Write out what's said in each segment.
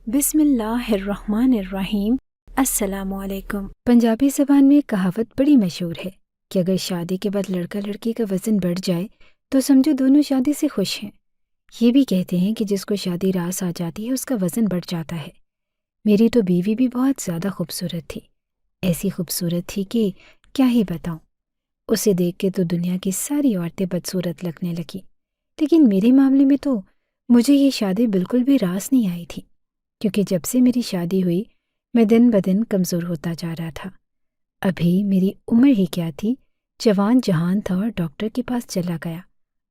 بسم اللہ الرحمن الرحیم۔ السلام علیکم۔ پنجابی زبان میں کہاوت بڑی مشہور ہے کہ اگر شادی کے بعد لڑکا لڑکی کا وزن بڑھ جائے تو سمجھو دونوں شادی سے خوش ہیں۔ یہ بھی کہتے ہیں کہ جس کو شادی راس آ جاتی ہے اس کا وزن بڑھ جاتا ہے۔ میری تو بیوی بھی بہت زیادہ خوبصورت تھی، ایسی خوبصورت تھی کہ کیا ہی بتاؤں۔ اسے دیکھ کے تو دنیا کی ساری عورتیں بدصورت لگنے لگی، لیکن میرے معاملے میں تو مجھے یہ شادی بالکل بھی راس نہیں آئی تھی، کیونکہ جب سے میری شادی ہوئی میں دن بدن کمزور ہوتا جا رہا تھا۔ ابھی میری عمر ہی کیا تھی، جوان جہان تھا اور ڈاکٹر کے پاس چلا گیا،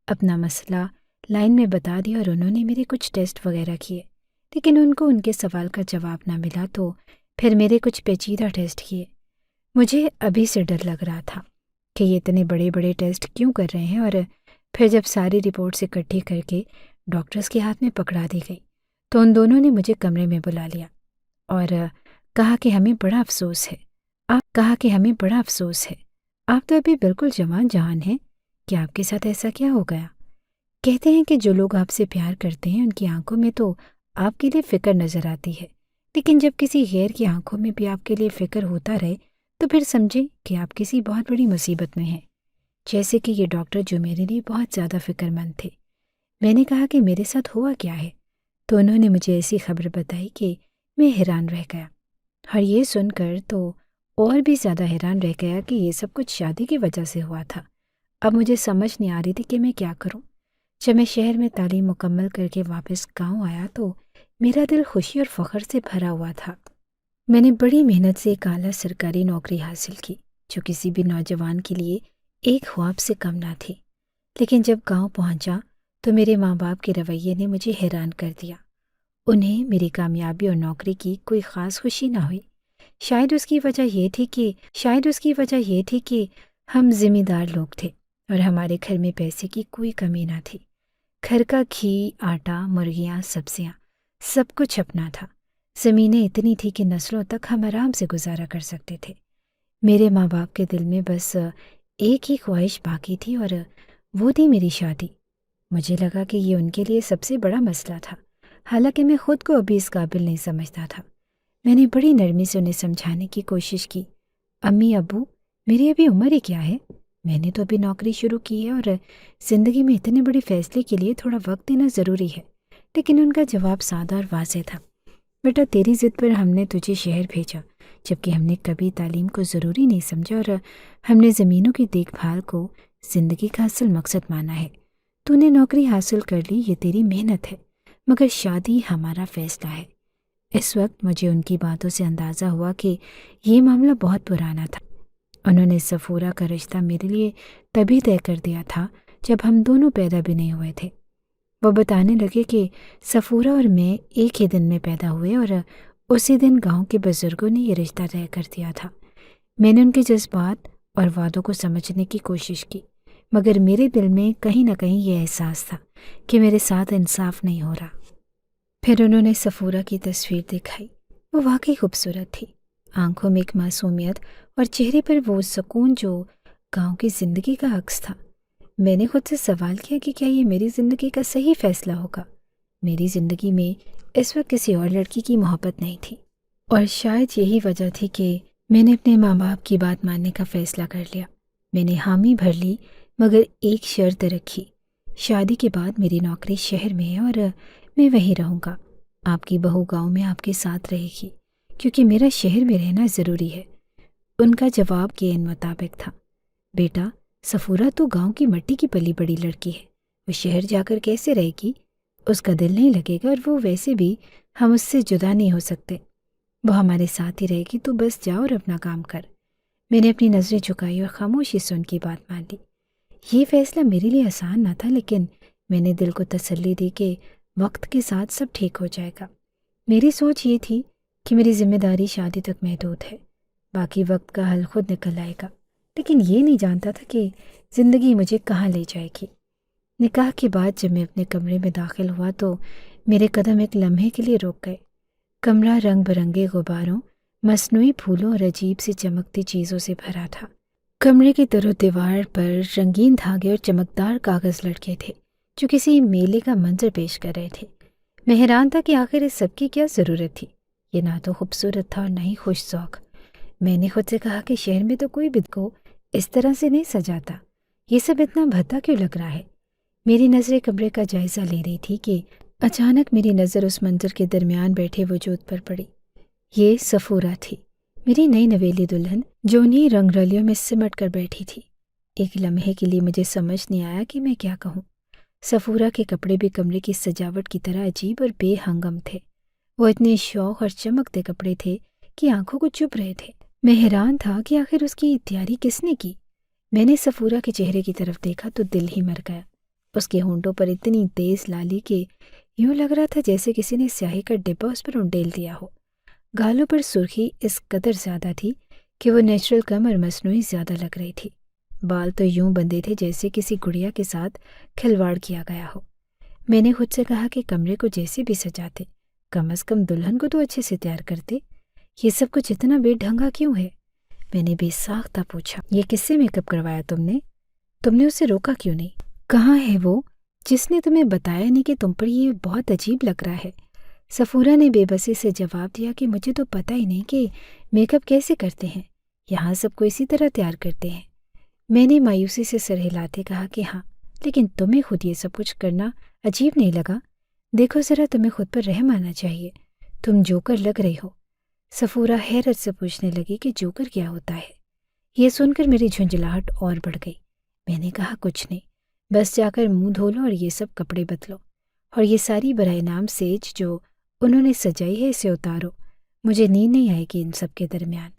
اپنا مسئلہ لائن میں بتا دیا اور انہوں نے میرے کچھ ٹیسٹ وغیرہ کیے، لیکن ان کو ان کے سوال کا جواب نہ ملا تو پھر میرے کچھ پیچیدہ ٹیسٹ کیے۔ مجھے ابھی سے ڈر لگ رہا تھا کہ یہ اتنے بڑے بڑے ٹیسٹ کیوں کر رہے ہیں، اور پھر جب ساری رپورٹس اکٹھی کر کے ڈاکٹرز کے ہاتھ میں پکڑا دی گئی تو ان دونوں نے مجھے کمرے میں بلا لیا اور کہا کہ ہمیں بڑا افسوس ہے آپ تو ابھی بالکل جوان جہان ہیں، کہ آپ کے ساتھ ایسا کیا ہو گیا؟ کہتے ہیں کہ جو لوگ آپ سے پیار کرتے ہیں ان کی آنکھوں میں تو آپ کے لیے فکر نظر آتی ہے، لیکن جب کسی غیر کی آنکھوں میں بھی آپ کے لیے فکر ہوتا رہے تو پھر سمجھیں کہ آپ کسی بہت بڑی مصیبت میں ہیں، جیسے کہ یہ ڈاکٹر جو میرے لیے بہت زیادہ فکر مند تھے۔ میں نے کہا کہ میرے ساتھ ہوا کیا ہے، تو انہوں نے مجھے ایسی خبر بتائی کہ میں حیران رہ گیا، اور یہ سن کر تو اور بھی زیادہ حیران رہ گیا کہ یہ سب کچھ شادی کی وجہ سے ہوا تھا۔ اب مجھے سمجھ نہیں آ رہی تھی کہ میں کیا کروں۔ جب میں شہر میں تعلیم مکمل کر کے واپس گاؤں آیا تو میرا دل خوشی اور فخر سے بھرا ہوا تھا۔ میں نے بڑی محنت سے ایک اعلیٰ سرکاری نوکری حاصل کی جو کسی بھی نوجوان کے لیے ایک خواب سے کم نہ تھی، لیکن جب گاؤں پہنچا تو میرے ماں باپ کے رویے نے مجھے حیران کر دیا۔ انہیں میری کامیابی اور نوکری کی کوئی خاص خوشی نہ ہوئی۔ شاید اس کی وجہ یہ تھی کہ ہم ذمہ دار لوگ تھے اور ہمارے گھر میں پیسے کی کوئی کمی نہ تھی۔ گھر کا گھی، آٹا، مرغیاں، سبزیاں، سب کچھ اپنا تھا۔ زمینیں اتنی تھی کہ نسلوں تک ہم آرام سے گزارا کر سکتے تھے۔ میرے ماں باپ کے دل میں بس ایک ہی خواہش باقی تھی اور وہ تھی میری شادی۔ مجھے لگا کہ یہ ان کے لیے سب سے بڑا مسئلہ تھا، حالانکہ میں خود کو ابھی اس قابل نہیں سمجھتا تھا۔ میں نے بڑی نرمی سے انہیں سمجھانے کی کوشش کی، امی ابو میری ابھی عمر ہی کیا ہے، میں نے تو ابھی نوکری شروع کی ہے اور زندگی میں اتنے بڑے فیصلے کے لیے تھوڑا وقت دینا ضروری ہے۔ لیکن ان کا جواب سادہ اور واضح تھا، بیٹا تیری ضد پر ہم نے تجھے شہر بھیجا، جبکہ ہم نے کبھی تعلیم کو ضروری نہیں سمجھا اور ہم نے زمینوں کی دیکھ بھال کو زندگی کا اصل مقصد مانا ہے۔ تو نے نوکری حاصل کر لی، یہ تیری محنت ہے، مگر شادی ہمارا فیصلہ ہے۔ اس وقت مجھے ان کی باتوں سے اندازہ ہوا کہ یہ معاملہ بہت پرانا تھا۔ انہوں نے صفورہ کا رشتہ میرے لیے تبھی طے کر دیا تھا جب ہم دونوں پیدا بھی نہیں ہوئے تھے۔ وہ بتانے لگے کہ صفورہ اور میں ایک ہی دن میں پیدا ہوئے اور اسی دن گاؤں کے بزرگوں نے یہ رشتہ طے کر دیا تھا۔ میں نے ان کے جذبات اور وعدوں کو سمجھنے کی کوشش کی، مگر میرے دل میں کہیں نہ کہیں یہ احساس تھا کہ میرے ساتھ انصاف نہیں ہو رہا۔ پھر انہوں نے صفورہ کی تصویر دکھائی۔ وہ واقعی خوبصورت تھی، آنکھوں میں ایک معصومیت اور چہرے پر وہ سکون جو گاؤں کی زندگی کا عکس تھا۔ میں نے خود سے سوال کیا کہ کیا یہ میری زندگی کا صحیح فیصلہ ہوگا؟ میری زندگی میں اس وقت کسی اور لڑکی کی محبت نہیں تھی، اور شاید یہی وجہ تھی کہ میں نے اپنے ماں باپ کی بات ماننے کا فیصلہ کر لیا۔ میں نے حامی بھر لی، مگر ایک شرط رکھی، شادی کے بعد میری نوکری شہر میں ہے اور میں وہیں رہوں گا، آپ کی بہو گاؤں میں آپ کے ساتھ رہے گی، کیونکہ میرا شہر میں رہنا ضروری ہے۔ ان کا جواب کے ان مطابق تھا، بیٹا صفورہ تو گاؤں کی مٹی کی پلی بڑی لڑکی ہے، وہ شہر جا کر کیسے رہے گی؟ اس کا دل نہیں لگے گا، اور وہ ویسے بھی ہم اس سے جدا نہیں ہو سکتے، وہ ہمارے ساتھ ہی رہے گی، تو بس جاؤ اور اپنا کام کر۔ میں نے اپنی نظریں جھکائی اور خاموشی سے ان کی بات مان لی۔ یہ فیصلہ میرے لیے آسان نہ تھا، لیکن میں نے دل کو تسلی دی کہ وقت کے ساتھ سب ٹھیک ہو جائے گا۔ میری سوچ یہ تھی کہ میری ذمہ داری شادی تک محدود ہے، باقی وقت کا حل خود نکل آئے گا، لیکن یہ نہیں جانتا تھا کہ زندگی مجھے کہاں لے جائے گی۔ نکاح کے بعد جب میں اپنے کمرے میں داخل ہوا تو میرے قدم ایک لمحے کے لیے رک گئے۔ کمرہ رنگ برنگے غباروں، مصنوعی پھولوں اور عجیب سی چمکتی چیزوں سے بھرا تھا۔ کمرے کی در و دیوار پر رنگین دھاگے اور چمکدار کاغذ لٹکے تھے جو کسی میلے کا منظر پیش کر رہے تھے۔ میں حیران تھا کہ آخر اس سب کی کیا ضرورت تھی۔ یہ نہ تو خوبصورت تھا اور نہ ہی خوش ذوق۔ میں نے خود سے کہا کہ شہر میں تو کوئی بھی کو اس طرح سے نہیں سجاتا، یہ سب اتنا بھدا کیوں لگ رہا ہے؟ میری نظریں کمرے کا جائزہ لے رہی تھی کہ اچانک میری نظر اس منظر کے درمیان بیٹھے وجود پر پڑی۔ یہ صفورہ تھی، میری نئی نویلی دلہن، جو انہی رنگ رلیوں میں سمٹ کر بیٹھی تھی۔ ایک لمحے کے لیے مجھے سمجھ نہیں آیا کہ میں کیا کہوں۔ صفورہ کے کپڑے بھی کمرے کی سجاوٹ کی طرح عجیب اور بے ہنگم تھے۔ وہ اتنے شوق اور چمکتے کپڑے تھے کہ آنکھوں کو چبھ رہے تھے۔ میں حیران تھا کہ آخر اس کی تیاری کس نے کی۔ میں نے صفورہ کے چہرے کی طرف دیکھا تو دل ہی مر گیا۔ اس کے ہونٹوں پر اتنی تیز لالی کہ یوں لگ رہا تھا جیسے کسی نے سیاہی کا ڈبہ اس پر انڈیل دیا ہو۔ گالوں پر سرخی اس قدر زیادہ تھی کہ وہ نیچرل کم اور مصنوعی زیادہ لگ رہی تھی۔ بال تو یوں بندھے تھے جیسے کسی گڑیا کے ساتھ کھلواڑ کیا گیا ہو۔ میں نے خود سے کہا کہ کمرے کو جیسے بھی سجاتے، کم از کم دلہن کو تو اچھے سے تیار کرتے، یہ سب کچھ اتنا بے ڈھنگا کیوں ہے؟ میں نے بے ساختہ پوچھا، یہ کس سے میک اپ کروایا تم نے اسے روکا کیوں نہیں؟ کہاں ہے وہ جس نے تمہیں بتایا نہیں کہ تم پر یہ بہت عجیب لگ رہا ہے؟ صفورہ نے بے بسی سے جواب دیا کہ مجھے تو پتہ ہی نہیں کہ میک اپ کیسے کرتے ہیں، یہاں سب کو اسی طرح تیار کرتے ہیں۔ میں نے مایوسی سے سر ہلاتے کہا کہ ہاں، لیکن تمہیں خود یہ سب کچھ کرنا عجیب نہیں لگا؟ دیکھو ذرا، تمہیں خود پر رحم آنا چاہیے، تم جوکر لگ رہی ہو۔ صفورہ حیرت سے پوچھنے لگی کہ جوکر کیا ہوتا ہے؟ یہ سن کر میری جھنجھلاہٹ اور بڑھ گئی۔ میں نے کہا کچھ نہیں، بس جا کر منہ دھو لو اور یہ سب کپڑے بدلو، اور یہ ساری برائے نام سیج جو انہوں نے سجائی ہے اسے اتارو، مجھے نیند نہیں آئے گی ان سب کے درمیان۔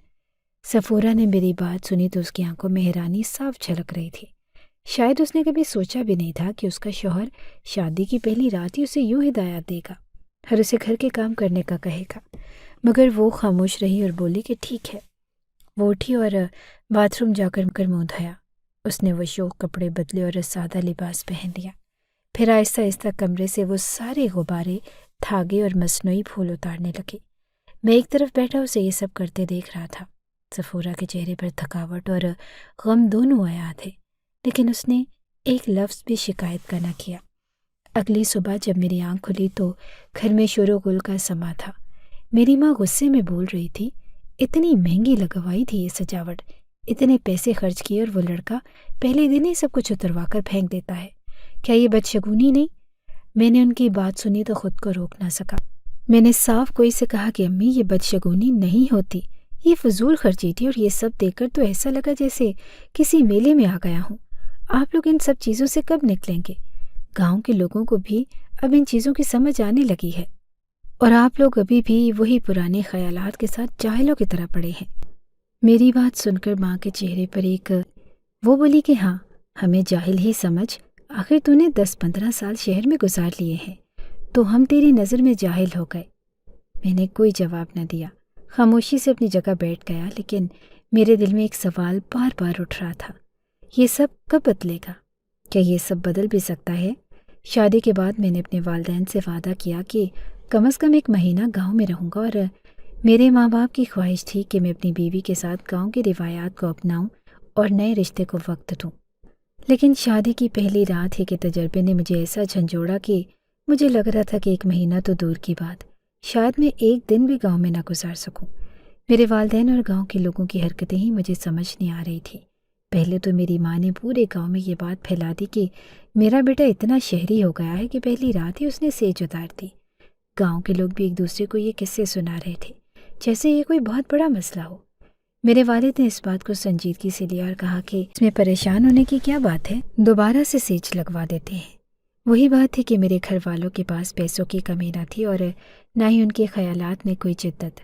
صفورہ نے میری بات سنی تو اس کی آنکھوں میں حیرانی صاف جھلک رہی تھی۔ شاید اس نے کبھی سوچا بھی نہیں تھا کہ اس کا شوہر شادی کی پہلی رات ہی اسے یوں ہدایت دے گا اور اسے گھر کے کام کرنے کا کہے گا، مگر وہ خاموش رہی اور بولی کہ ٹھیک ہے۔ وہ اٹھی اور باتھ روم جا کر منہ دھویا۔ اس نے وہ شوق کپڑے بدلے اور سادہ لباس پہن لیا۔ پھر آہستہ آہستہ کمرے سے وہ سارے غبارے، دھاگے اور مصنوعی پھول اتارنے لگے۔ میں ایک طرف بیٹھا اسے یہ سب کرتے دیکھ رہا تھا۔ صفورہ کے چہرے پر تھکاوٹ اور غم دونوں آیا تھے، لیکن اس نے ایک لفظ بھی شکایت کا نہ کیا۔ اگلی صبح جب میری آنکھ کھلی تو گھر میں شور و غل کا سما تھا۔ میری ماں غصے میں بول رہی تھی، اتنی مہنگی لگوائی تھی یہ سجاوٹ، اتنے پیسے خرچ کیے اور وہ لڑکا پہلے دن ہی سب کچھ اتروا کر پھینک دیتا ہے، کیا یہ بدشگونی نہیں؟ میں نے ان کی بات سنی تو خود کو روک نہ سکا۔ میں نے صاف کوئی سے کہا کہ امی یہ بدشگونی نہیں ہوتی، یہ فضول خرچی تھی، اور یہ سب دیکھ کر تو ایسا لگا جیسے کسی میلے میں آ گیا ہوں۔ آپ لوگ ان سب چیزوں سے کب نکلیں گے؟ گاؤں کے لوگوں کو بھی اب ان چیزوں کی سمجھ آنے لگی ہے، اور آپ لوگ ابھی بھی وہی پرانے خیالات کے ساتھ جاہلوں کی طرح پڑے ہیں۔ میری بات سن کر ماں کے چہرے پر وہ بولی کہ ہاں، ہمیں جاہل ہی سمجھ، آخر تو نے 10-15 سال شہر میں گزار لیے ہیں، تو ہم تیری نظر میں جاہل ہو گئے۔ میں نے کوئی جواب نہ دیا، خاموشی سے اپنی جگہ بیٹھ گیا، لیکن میرے دل میں ایک سوال بار بار اٹھ رہا تھا، یہ سب کب بدلے گا؟ کیا یہ سب بدل بھی سکتا ہے؟ شادی کے بعد میں نے اپنے والدین سے وعدہ کیا کہ کم از کم 1 مہینہ گاؤں میں رہوں گا، اور میرے ماں باپ کی خواہش تھی کہ میں اپنی بیوی کے ساتھ گاؤں کی روایات کو اپناؤں اور نئے رشتے کو وقت دوں۔ لیکن شادی کی پہلی رات ہی کے تجربے نے مجھے ایسا جھنجھوڑا کہ مجھے لگ رہا تھا کہ 1 مہینہ تو دور کی بات، شاید میں 1 دن بھی گاؤں میں نہ گزار سکوں۔ میرے والدین اور گاؤں کے لوگوں کی حرکتیں ہی مجھے سمجھ نہیں آ رہی تھی۔ پہلے تو میری ماں نے پورے گاؤں میں یہ بات پھیلا دی کہ میرا بیٹا اتنا شہری ہو گیا ہے کہ پہلی رات ہی اس نے سیج اتار دی۔ گاؤں کے لوگ بھی ایک دوسرے کو یہ قصے سنا رہے تھے جیسے یہ کوئی بہت بڑا مسئلہ ہو۔ میرے والد نے اس بات کو سنجیدگی سے لیا اور کہا کہ اس میں پریشان ہونے کی کیا بات ہے، دوبارہ سے سیج لگوا دیتے ہیں۔ وہی بات تھی کہ میرے گھر والوں کے پاس پیسوں کی کمی نہ تھی اور نہ ہی ان کے خیالات میں کوئی جدت۔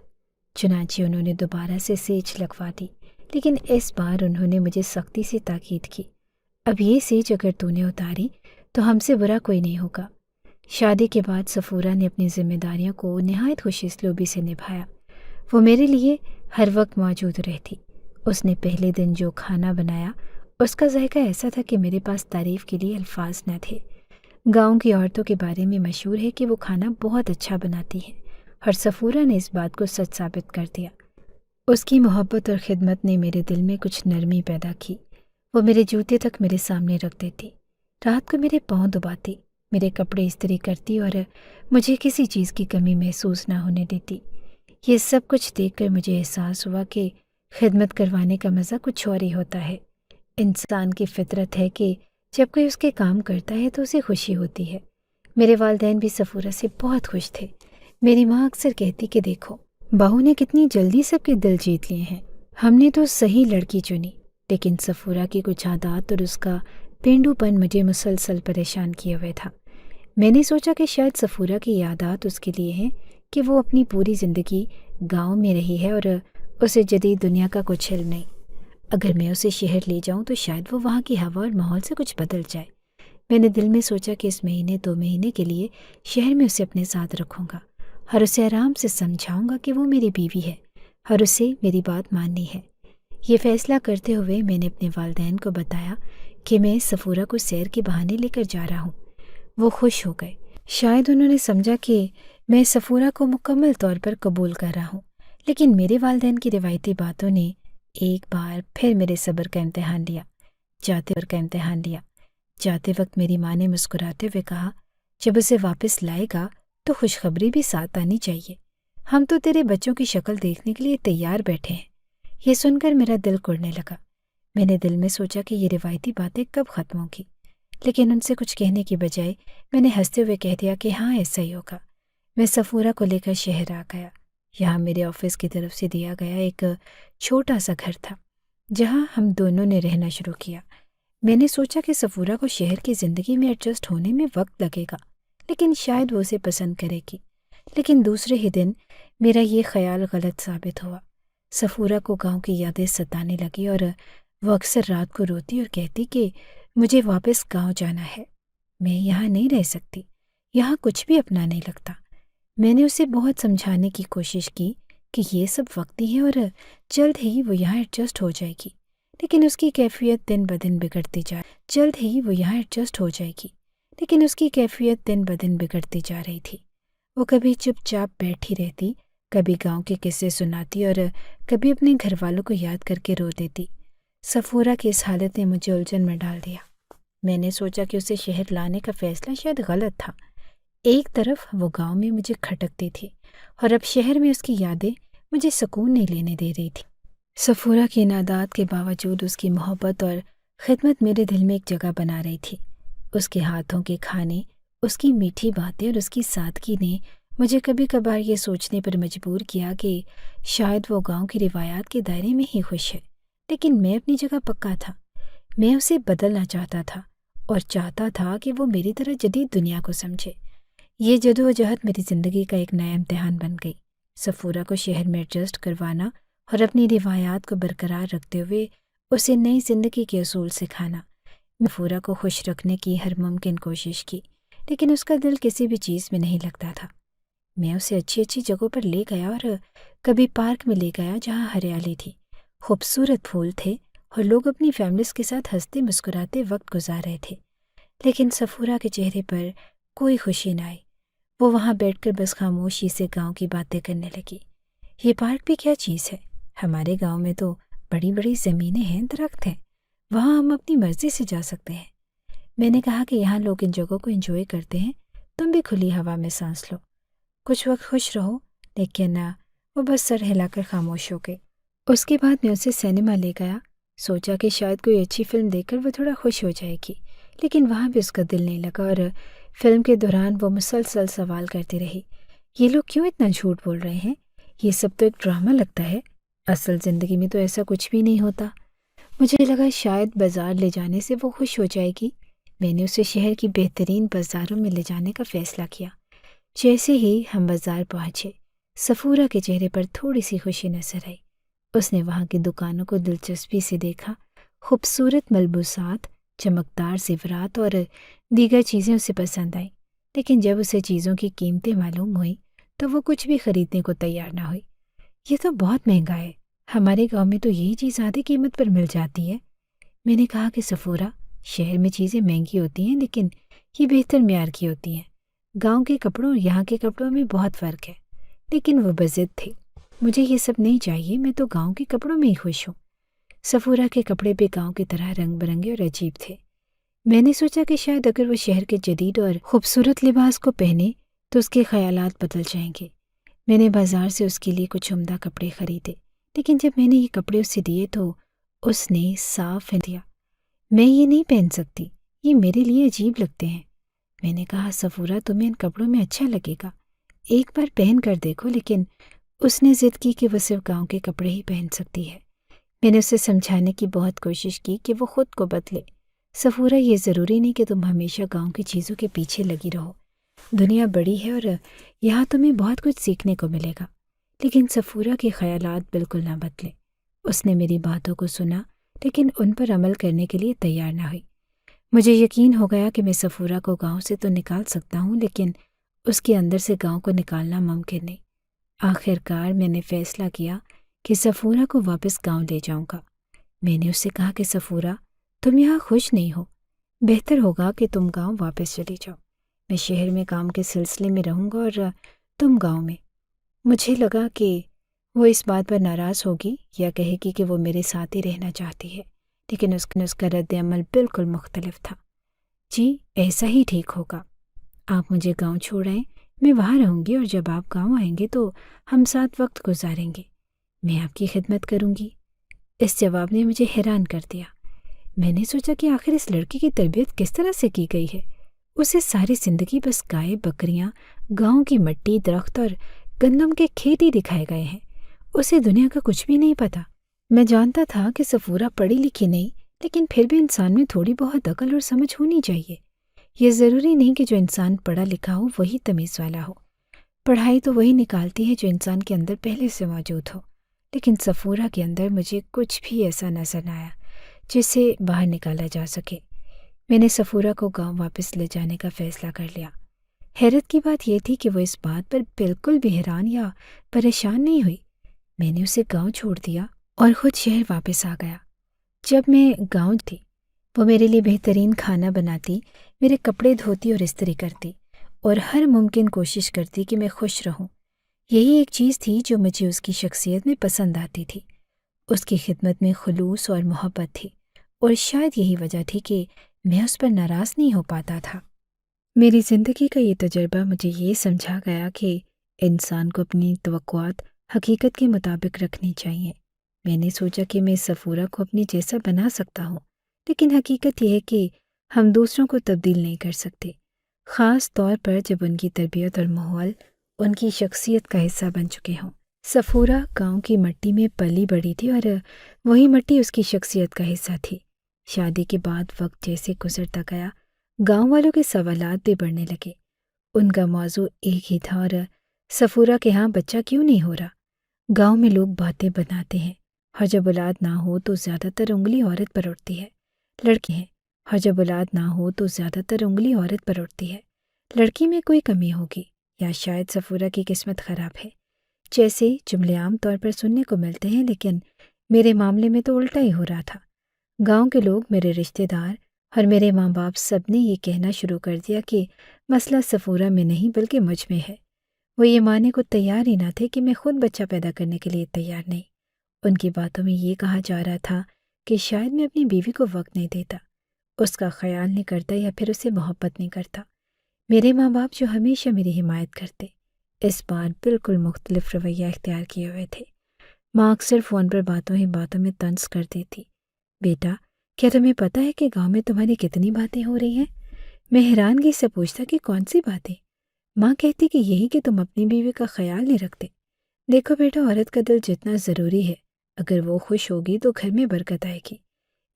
چنانچہ انہوں نے دوبارہ سے سیج لگوا دی، لیکن اس بار انہوں نے مجھے سختی سے تاکید کی، اب یہ سیج اگر تو نے اتاری تو ہم سے برا کوئی نہیں ہوگا۔ شادی کے بعد صفورہ نے اپنی ذمہ داریوں کو نہایت خوش اسلوبی سے نبھایا۔ وہ میرے لیے ہر وقت موجود رہتی۔ اس نے پہلے دن جو کھانا بنایا اس کا ذائقہ ایسا تھا کہ میرے پاس تعریف کے لیے الفاظ نہ تھے۔ گاؤں کی عورتوں کے بارے میں مشہور ہے کہ وہ کھانا بہت اچھا بناتی ہیں، اور صفورہ نے اس بات کو سچ ثابت کر دیا۔ اس کی محبت اور خدمت نے میرے دل میں کچھ نرمی پیدا کی۔ وہ میرے جوتے تک میرے سامنے رکھ دیتی، رات کو میرے پاؤں دباتی، میرے کپڑے استری کرتی اور مجھے کسی چیز کی کمی محسوس نہ ہونے دیتی۔ یہ سب کچھ دیکھ کر مجھے احساس ہوا کہ خدمت کروانے کا مزہ کچھ اور ہی ہوتا ہے۔ انسان کی فطرت ہے کہ جب کوئی اس کے کام کرتا ہے تو اسے خوشی ہوتی ہے۔ میرے والدین بھی صفورہ سے بہت خوش تھے۔ میری ماں اکثر کہتی کہ دیکھو، بہو نے کتنی جلدی سب کے دل جیت لیے ہیں۔ ہم نے تو صحیح لڑکی چنی، لیکن صفورہ کی کچھ عادات اور اس کا پینڈو پن مجھے مسلسل پریشان کیے ہوئے تھا۔ میں نے سوچا کہ شاید صفورہ کی عادات اس کے لیے ہیں کہ وہ اپنی پوری زندگی گاؤں میں رہی ہے اور اسے جدید دنیا کا کچھ علم نہیں۔ اگر میں اسے شہر لے جاؤں تو شاید وہ وہاں کی ہوا اور ماحول سے کچھ بدل جائے۔ میں نے دل میں سوچا کہ اس مہینے 2 مہینے کے لیے شہر میں اسے اپنے ساتھ رکھوں گا اور اسے آرام سے سمجھاؤں گا کہ وہ میری بیوی ہے اور اسے میری بات ماننی ہے۔ یہ فیصلہ کرتے ہوئے میں نے اپنے والدین کو بتایا کہ میں صفورہ کو سیر کے بہانے لے کر جا رہا ہوں۔ وہ خوش ہو گئے۔ شاید انہوں نے سمجھا کہ میں صفورہ کو مکمل طور پر قبول کر رہا ہوں، لیکن میرے والدین کی روایتی باتوں نے ایک بار پھر میرے صبر کا امتحان لیا۔ جاتے وقت میری ماں نے مسکراتے ہوئے کہا، جب اسے واپس لائے گا تو خوشخبری بھی ساتھ آنی چاہیے۔ ہم تو تیرے بچوں کی شکل دیکھنے کے لیے تیار بیٹھے ہیں۔ یہ سن کر میرا دل کڑنے لگا۔ میں نے دل میں سوچا کہ یہ روایتی باتیں کب ختم ہوں گی، لیکن ان سے کچھ کہنے کی بجائے میں نے ہنستے ہوئے کہہ دیا کہ ہاں ایسا ہی ہوگا۔ میں صفورہ کو لے کر شہر آ گیا۔ یہاں میرے آفس کی طرف سے دیا گیا ایک چھوٹا سا گھر تھا جہاں ہم دونوں نے رہنا شروع کیا۔ میں نے سوچا کہ صفورہ کو شہر کی زندگی میں ایڈجسٹ ہونے میں وقت لگے گا، لیکن شاید وہ اسے پسند کرے گی۔ لیکن دوسرے ہی دن میرا یہ خیال غلط ثابت ہوا۔ صفورہ کو گاؤں کی یادیں ستانے لگی اور وہ اکثر رات کو روتی اور کہتی کہ مجھے واپس گاؤں جانا ہے، میں یہاں نہیں رہ سکتی، یہاں کچھ بھی اپنا نہیں لگتا۔ میں نے اسے بہت سمجھانے کی کوشش کی کہ یہ سب وقتی ہے اور جلد ہی وہ یہاں ایڈجسٹ ہو جائے گی، لیکن اس کی کیفیت دن بدن بگڑتی جا رہی تھی۔ وہ کبھی چپ چاپ بیٹھی رہتی، کبھی گاؤں کے قصے سناتی اور کبھی اپنے گھر والوں کو یاد کر کے رو دیتی۔ صفورہ کی اس حالت نے مجھے الجھن میں ڈال دیا۔ میں نے سوچا کہ اسے شہر لانے کا فیصلہ شاید غلط تھا۔ ایک طرف وہ گاؤں میں مجھے کھٹکتی تھی اور اب شہر میں اس کی یادیں مجھے سکون نہیں لینے دے رہی تھی۔ صفورہ کی ان عادات کے باوجود اس کی محبت اور خدمت میرے دل میں ایک جگہ بنا رہی تھی۔ اس کے ہاتھوں کے کھانے، اس کی میٹھی باتیں اور اس کی سادگی نے مجھے کبھی کبھار یہ سوچنے پر مجبور کیا کہ شاید وہ گاؤں کی روایات کے دائرے میں ہی خوش ہے، لیکن میں اپنی جگہ پکا تھا۔ میں اسے بدلنا چاہتا تھا اور چاہتا تھا کہ وہ میری طرح جدید دنیا کو سمجھے۔ یہ جدوجہد میری زندگی کا ایک نیا امتحان بن گئی۔ صفورہ کو شہر میں ایڈجسٹ کروانا اور اپنی روایات کو برقرار رکھتے ہوئے اسے نئی زندگی کے اصول سکھانا۔ میں صفورہ کو خوش رکھنے کی ہر ممکن کوشش کی، لیکن اس کا دل کسی بھی چیز میں نہیں لگتا تھا۔ میں اسے اچھی اچھی جگہوں پر لے گیا اور کبھی پارک میں لے گیا جہاں ہریالی تھی، خوبصورت پھول تھے اور لوگ اپنی فیملیز کے ساتھ ہنستے مسکراتے وقت گزار رہے تھے، لیکن صفورہ کے چہرے پر کوئی خوشی نہ آئی۔ وہ وہاں بیٹھ کر بس خاموشی سے گاؤں کی باتیں کرنے لگی۔ یہ پارک بھی کیا چیز ہے؟ ہمارے گاؤں میں تو بڑی بڑی زمینیں ہیں، درخت ہیں، وہاں ہم اپنی مرضی سے جا سکتے ہیں۔ میں نے کہا کہ یہاں لوگ ان جگہوں کو انجوائے کرتے ہیں، تم بھی کھلی ہوا میں سانس لو، کچھ وقت خوش رہو۔ لیکن وہ بس سر ہلا کر خاموش ہو گئی۔ اس کے بعد میں اسے سینما لے گیا، سوچا کہ شاید کوئی اچھی فلم دیکھ کر وہ تھوڑا خوش ہو جائے گی، لیکن وہاں بھی اس کا دل نہیں لگا اور فلم کے دوران وہ مسلسل سوال کرتی رہی، یہ لوگ کیوں اتنا جھوٹ بول رہے ہیں؟ یہ سب تو ایک ڈرامہ لگتا ہے، اصل زندگی میں تو ایسا کچھ بھی نہیں ہوتا۔ مجھے لگا شاید بازار لے جانے سے وہ خوش ہو جائے گی۔ میں نے اسے شہر کی بہترین بازاروں میں لے جانے کا فیصلہ کیا۔ جیسے ہی ہم بازار پہنچے، صفورہ کے چہرے پر تھوڑی سی خوشی نظر آئی۔ اس نے وہاں کی دکانوں کو دلچسپی سے دیکھا، خوبصورت ملبوسات، چمکدار زیورات اور دیگر چیزیں اسے پسند آئیں، لیکن جب اسے چیزوں کی قیمتیں معلوم ہوئیں تو وہ کچھ بھی خریدنے کو تیار نہ ہوئی۔ یہ تو بہت مہنگا ہے، ہمارے گاؤں میں تو یہی چیز آدھی قیمت پر مل جاتی ہے۔ میں نے کہا کہ صفورہ، شہر میں چیزیں مہنگی ہوتی ہیں لیکن یہ بہتر معیار کی ہوتی ہیں۔ گاؤں کے کپڑوں اور یہاں کے کپڑوں میں بہت فرق ہے۔ لیکن وہ بضد تھی، مجھے یہ سب نہیں چاہیے، میں تو گاؤں کے کپڑوں میں ہی خوش ہوں۔ صفورہ کے کپڑے بھی گاؤں کی طرح رنگ برنگے اور عجیب تھے۔ میں نے سوچا کہ شاید اگر وہ شہر کے جدید اور خوبصورت لباس کو پہنے تو اس کے خیالات بدل جائیں گے۔ میں نے بازار سے اس کے لیے کچھ عمدہ کپڑے خریدے، لیکن جب میں نے یہ کپڑے اسے دیے تو اس نے صاف دیا، میں یہ نہیں پہن سکتی، یہ میرے لیے عجیب لگتے ہیں۔ میں نے کہا، صفورہ تمہیں ان کپڑوں میں اچھا لگے گا، ایک بار پہن کر دیکھو۔ لیکن اس نے ضد کی کہ وہ صرف گاؤں کے کپڑے ہی پہن سکتی ہے۔ میں نے اسے سمجھانے کی بہت کوشش کی کہ وہ خود کو بدلے۔ صفورہ، یہ ضروری نہیں کہ تم ہمیشہ گاؤں کی چیزوں کے پیچھے لگی رہو، دنیا بڑی ہے اور یہاں تمہیں بہت کچھ سیکھنے کو ملے گا۔ لیکن صفورہ کے خیالات بالکل نہ بدلے۔ اس نے میری باتوں کو سنا لیکن ان پر عمل کرنے کے لیے تیار نہ ہوئی۔ مجھے یقین ہو گیا کہ میں صفورہ کو گاؤں سے تو نکال سکتا ہوں، لیکن اس کے اندر سے گاؤں کو نکالنا ممکن نہیں۔ آخر کار میں نے فیصلہ کیا کہ صفورہ کو واپس گاؤں لے جاؤں گا۔ میں نے اس سے کہا کہ صفورہ، تم یہاں خوش نہیں ہو، بہتر ہوگا کہ تم گاؤں واپس چلی جاؤ۔ میں شہر میں کام کے سلسلے میں رہوں گا اور تم گاؤں میں۔ مجھے لگا کہ وہ اس بات پر ناراض ہوگی یا کہے گی کہ وہ میرے ساتھ ہی رہنا چاہتی ہے، لیکن اس کا رد عمل بالکل مختلف تھا۔ جی، ایسا ہی ٹھیک ہوگا، آپ مجھے گاؤں چھوڑ آئیں، میں وہاں رہوں گی اور جب آپ گاؤں آئیں گے تو ہم ساتھ وقت گزاریں گے، میں آپ کی خدمت کروں گی۔ اس جواب نے مجھے حیران کر دیا۔ میں نے سوچا کہ آخر اس لڑکی کی تربیت کس طرح سے کی گئی ہے۔ اسے ساری زندگی بس گائے، بکریاں، گاؤں کی مٹی، درخت اور گندم کے کھیت ہی دکھائے گئے ہیں۔ اسے دنیا کا کچھ بھی نہیں پتا۔ میں جانتا تھا کہ صفورہ پڑھی لکھی نہیں، لیکن پھر بھی انسان میں تھوڑی بہت عقل اور سمجھ ہونی چاہیے۔ یہ ضروری نہیں کہ جو انسان پڑھا لکھا ہو وہی تمیز والا ہو۔ پڑھائی تو وہی نکالتی ہے جو انسان کے اندر پہلے سے موجود ہو، لیکن صفورہ کے اندر مجھے کچھ بھی ایسا نظر نہ آیا جسے باہر نکالا جا سکے۔ میں نے صفورہ کو گاؤں واپس لے جانے کا فیصلہ کر لیا۔ حیرت کی بات یہ تھی کہ وہ اس بات پر بالکل بھی حیران یا پریشان نہیں ہوئی۔ میں نے اسے گاؤں چھوڑ دیا اور خود شہر واپس آ گیا۔ جب میں گاؤں تھی، وہ میرے لیے بہترین کھانا بناتی، میرے کپڑے دھوتی اور استری کرتی، اور ہر ممکن کوشش کرتی کہ میں خوش رہوں۔ یہی ایک چیز تھی جو مجھے اس کی شخصیت میں پسند آتی تھی۔ اس کی خدمت میں خلوص اور محبت تھی، اور شاید یہی وجہ تھی کہ میں اس پر ناراض نہیں ہو پاتا تھا۔ میری زندگی کا یہ تجربہ مجھے یہ سمجھا گیا کہ انسان کو اپنی توقعات حقیقت کے مطابق رکھنی چاہیے۔ میں نے سوچا کہ میں صفورہ کو اپنی جیسا بنا سکتا ہوں، لیکن حقیقت یہ ہے کہ ہم دوسروں کو تبدیل نہیں کر سکتے، خاص طور پر جب ان کی تربیت اور ماحول ان کی شخصیت کا حصہ بن چکے ہوں۔ صفورہ گاؤں کی مٹی میں پلی بڑھی تھی اور وہی مٹی اس کی شخصیت کا حصہ تھی۔ شادی کے بعد وقت جیسے گزرتا گیا، گاؤں والوں کے سوالات بھی بڑھنے لگے۔ ان کا موضوع ایک ہی تھا، اور صفورہ کے ہاں بچہ کیوں نہیں ہو رہا؟ گاؤں میں لوگ باتیں بناتے ہیں، اور جب اولاد نہ ہو تو زیادہ تر انگلی عورت پر اٹھتی ہے، لڑکی ہیں، اور جب اولاد نہ ہو تو زیادہ تر انگلی عورت پر اٹھتی ہے، لڑکی میں کوئی کمی ہوگی، یا شاید صفورہ کی قسمت خراب ہے۔ جیسے جملے عام طور پر سننے کو ملتے ہیں، لیکن میرے معاملے میں تو الٹا ہی ہو رہا تھا۔ گاؤں کے لوگ، میرے رشتہ دار اور میرے ماں باپ سب نے یہ کہنا شروع کر دیا کہ مسئلہ صفورہ میں نہیں بلکہ مجھ میں ہے۔ وہ یہ ماننے کو تیار ہی نہ تھے کہ میں خود بچہ پیدا کرنے کے لیے تیار نہیں۔ ان کی باتوں میں یہ کہا جا رہا تھا کہ شاید میں اپنی بیوی کو وقت نہیں دیتا، اس کا خیال نہیں کرتا، یا پھر اسے محبت نہیں کرتا۔ میرے ماں باپ جو ہمیشہ میری حمایت کرتے، اس بار بالکل مختلف رویہ اختیار کیے ہوئے تھے۔ ماں اکثر فون پر باتوں ہی باتوں میں طنز کر دیتی، بیٹا، کیا تمہیں پتہ ہے کہ گاؤں میں تمہاری کتنی باتیں ہو رہی ہیں؟ میں حیرانگی سے پوچھتا کہ کون سی باتیں؟ ماں کہتی کہ یہی کہ تم اپنی بیوی کا خیال نہیں رکھتے۔ دیکھو بیٹا، عورت کا دل جتنا ضروری ہے، اگر وہ خوش ہوگی تو گھر میں برکت آئے گی۔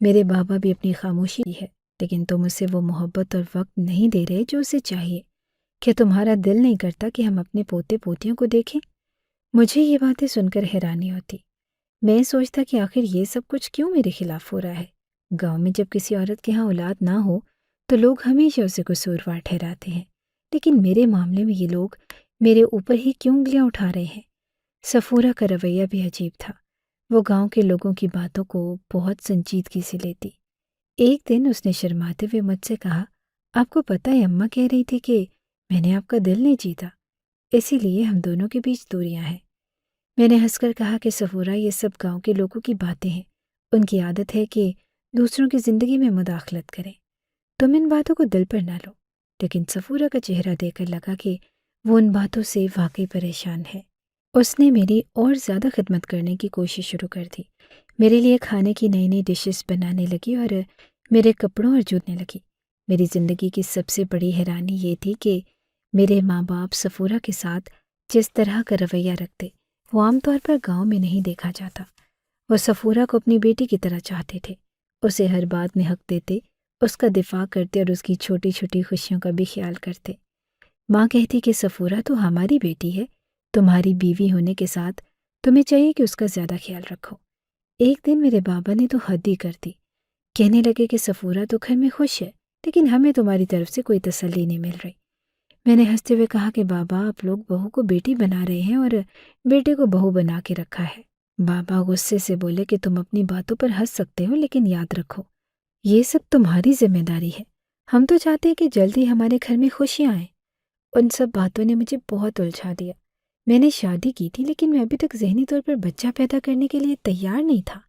میرے بابا بھی اپنی خاموشی ہے، لیکن تم اسے وہ محبت اور وقت نہیں دے رہے جو اسے چاہیے۔ کیا تمہارا دل نہیں کرتا کہ ہم اپنے پوتے پوتیوں کو دیکھیں؟ مجھے یہ باتیں سن کر حیرانی ہوتی۔ میں سوچتا کہ آخر یہ سب کچھ کیوں میرے خلاف ہو رہا ہے؟ گاؤں میں جب کسی عورت کے ہاں اولاد نہ ہو تو لوگ ہمیشہ اسے قصوروار ٹھہراتے ہیں، لیکن میرے معاملے میں یہ لوگ میرے اوپر ہی کیوں انگلیاں اٹھا رہے ہیں؟ صفورہ کا رویہ بھی عجیب تھا۔ وہ گاؤں کے لوگوں کی باتوں کو بہت سنجیدگی سے لیتی۔ ایک دن اس نے شرماتے ہوئے مجھ سے کہا، آپ کو پتہ ہے اماں کہہ رہی تھی کہ میں نے آپ کا دل نہیں جیتا، اسی لیے ہم دونوں کے بیچ دوریاں ہیں۔ میں نے ہنس کر کہا کہ صفورہ، یہ سب گاؤں کے لوگوں کی باتیں ہیں، ان کی عادت ہے کہ دوسروں کی زندگی میں مداخلت کریں۔ تم ان باتوں کو دل پر نہ لو۔ لیکن صفورہ کا چہرہ دیکھ کر لگا کہ وہ ان باتوں سے واقعی پریشان ہے۔ اس نے میری اور زیادہ خدمت کرنے کی کوشش شروع کر دی، میرے لیے کھانے کی نئی نئی ڈشز بنانے لگی اور میرے کپڑوں اور جوتنے لگی۔ میری زندگی کی سب سے بڑی حیرانی یہ تھی کہ میرے ماں باپ صفورہ کے ساتھ جس طرح کا رویہ رکھتے وہ عام طور پر گاؤں میں نہیں دیکھا جاتا۔ وہ صفورہ کو اپنی بیٹی کی طرح چاہتے تھے، اسے ہر بات میں حق دیتے، اس کا دفاع کرتے اور اس کی چھوٹی چھوٹی خوشیوں کا بھی خیال کرتے۔ ماں کہتی کہ صفورہ تو ہماری بیٹی ہے، تمہاری بیوی ہونے کے ساتھ تمہیں چاہیے کہ اس کا زیادہ خیال رکھو۔ ایک دن میرے بابا نے تو حد ہی کر دی، کہنے لگے کہ صفورہ تو گھر میں خوش ہے لیکن ہمیں تمہاری طرف سے کوئی تسلی نہیں مل رہی۔ میں نے ہنستے ہوئے کہا کہ بابا آپ لوگ بہو کو بیٹی بنا رہے ہیں اور بیٹے کو بہو بنا کے رکھا ہے۔ بابا غصے سے بولے کہ تم اپنی باتوں پر ہنس سکتے ہو لیکن یاد رکھو یہ سب تمہاری ذمہ داری ہے، ہم تو چاہتے ہیں کہ جلدی ہمارے گھر میں خوشیاں آئیں۔ ان سب باتوں نے مجھے بہت الجھا دیا۔ میں نے شادی کی تھی لیکن میں ابھی تک ذہنی طور پر بچہ پیدا کرنے کے لیے تیار نہیں تھا۔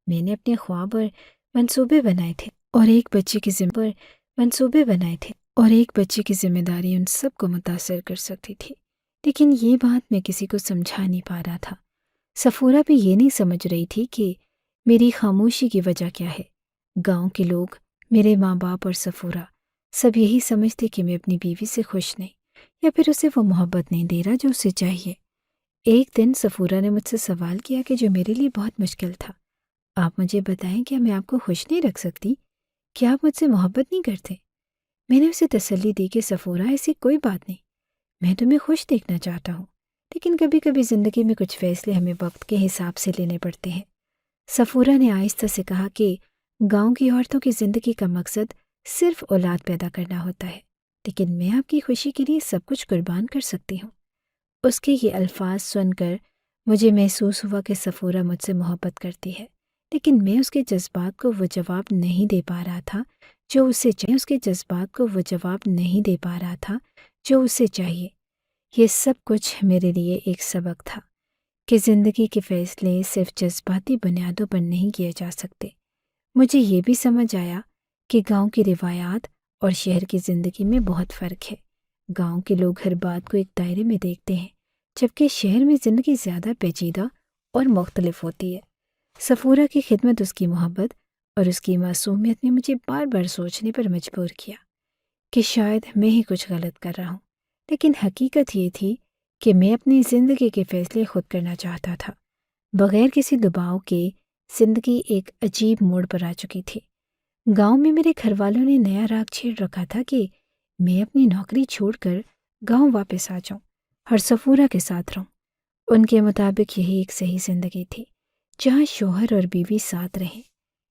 میں نے اپنے خواب اور منصوبے بنائے تھے اور ایک بچے کی ذمہ داری ان سب کو متاثر کر سکتی تھی، لیکن یہ بات میں کسی کو سمجھا نہیں پا رہا تھا۔ صفورہ بھی یہ نہیں سمجھ رہی تھی کہ میری خاموشی کی وجہ کیا ہے۔ گاؤں کے لوگ، میرے ماں باپ اور صفورہ سب یہی سمجھتے کہ میں اپنی بیوی سے خوش نہیں، یا پھر اسے وہ محبت نہیں دے رہا جو اسے چاہیے۔ ایک دن صفورہ نے مجھ سے سوال کیا کہ جو میرے لیے بہت مشکل تھا، آپ مجھے بتائیں کیا میں آپ کو خوش نہیں رکھ سکتی؟ کیا آپ مجھ سے محبت نہیں کرتے؟ میں نے اسے تسلی دی کہ صفورہ ایسی کوئی بات نہیں، میں تمہیں خوش دیکھنا چاہتا ہوں، لیکن کبھی کبھی زندگی میں کچھ فیصلے ہمیں وقت کے حساب سے لینے پڑتے ہیں۔ صفورہ نے آہستہ سے کہا کہ گاؤں کی عورتوں کی زندگی کا مقصد صرف اولاد پیدا کرنا ہوتا ہے، لیکن میں آپ کی خوشی کے لیے سب کچھ قربان کر سکتی ہوں۔ اس کے یہ الفاظ سن کر مجھے محسوس ہوا کہ صفورہ مجھ سے محبت کرتی ہے، لیکن میں اس کے جذبات کو وہ جواب نہیں دے پا رہا تھا جو اسے چاہیے۔ یہ سب کچھ میرے لیے ایک سبق تھا کہ زندگی کے فیصلے صرف جذباتی بنیادوں پر نہیں کیے جا سکتے۔ مجھے یہ بھی سمجھ آیا کہ گاؤں کی روایات اور شہر کی زندگی میں بہت فرق ہے۔ گاؤں کے لوگ ہر بات کو ایک دائرے میں دیکھتے ہیں، جبکہ شہر میں زندگی زیادہ پیچیدہ اور مختلف ہوتی ہے۔ صفورہ کی خدمت، اس کی محبت اور اس کی معصومیت نے مجھے بار بار سوچنے پر مجبور کیا کہ شاید میں ہی کچھ غلط کر رہا ہوں، لیکن حقیقت یہ تھی کہ میں اپنی زندگی کے فیصلے خود کرنا چاہتا تھا۔ بغیر کسی دباؤ کے زندگی ایک عجیب موڑ پر آ چکی تھی۔ گاؤں میں میرے گھر والوں نے نیا راگ چھیڑ رکھا تھا کہ میں اپنی نوکری چھوڑ کر گاؤں واپس آ جاؤں اور صفورہ کے ساتھ رہوں۔ ان کے مطابق یہی ایک صحیح زندگی تھی، جہاں شوہر اور بیوی ساتھ رہیں،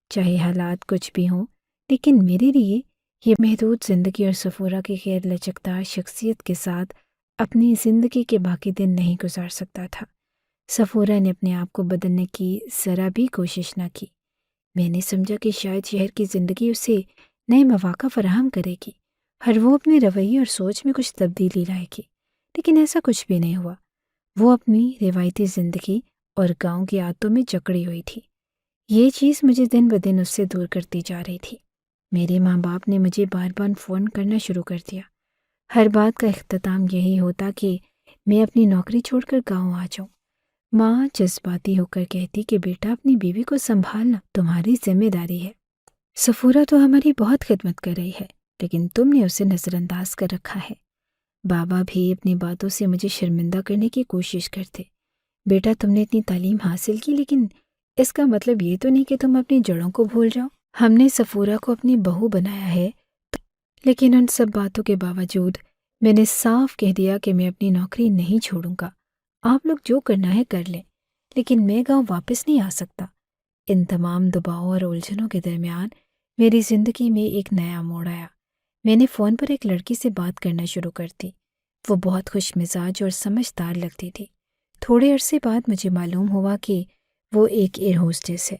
چاہے حالات کچھ بھی ہوں۔ لیکن میرے لیے یہ محدود زندگی اور صفورہ کی غیر لچکدار شخصیت کے ساتھ اپنی زندگی کے باقی دن نہیں گزار سکتا تھا۔ صفورہ نے اپنے آپ کو بدلنے کی ذرا بھی کوشش نہ کی۔ میں نے سمجھا کہ شاید شہر کی زندگی اسے نئے مواقع فراہم کرے گی اور وہ اپنے رویے اور سوچ میں کچھ تبدیلی لائے گی، لیکن ایسا کچھ بھی نہیں ہوا۔ وہ اپنی روایتی زندگی اور گاؤں کی عادتوں میں جکڑی ہوئی تھی۔ یہ چیز مجھے دن بدن اس سے دور کرتی جا رہی تھی۔ میرے ماں باپ نے مجھے بار بار فون کرنا شروع کر دیا۔ ہر بات کا اختتام یہی ہوتا کہ میں اپنی نوکری چھوڑ کر گاؤں آ جاؤں۔ ماں جذباتی ہو کر کہتی کہ بیٹا اپنی بیوی کو سنبھالنا تمہاری ذمہ داری ہے۔ صفورہ تو ہماری بہت خدمت کر رہی ہے، لیکن تم نے اسے نظر انداز کر رکھا ہے۔ بابا بھی اپنی باتوں سے مجھے شرمندہ کرنے کی کوشش کرتے۔ بیٹا تم نے اتنی تعلیم حاصل کی، لیکن اس کا مطلب یہ تو نہیں کہ تم اپنی جڑوں کو بھول جاؤ۔ ہم نے صفورہ کو اپنی بہو بنایا ہے، لیکن ان سب باتوں کے باوجود میں نے صاف کہہ دیا کہ میں اپنی نوکری نہیں چھوڑوں گا۔ آپ لوگ جو کرنا ہے کر لیں، لیکن میں گاؤں واپس نہیں آ سکتا۔ ان تمام دباؤ اور الجھنوں کے درمیان میری زندگی میں ایک نیا موڑ آیا۔ میں نے فون پر ایک لڑکی سے بات کرنا شروع کر دی۔ وہ بہت خوش مزاج اور سمجھدار لگتی تھی۔ تھوڑے عرصے بعد مجھے معلوم ہوا کہ وہ ایک ایئر ہوسٹس ہے۔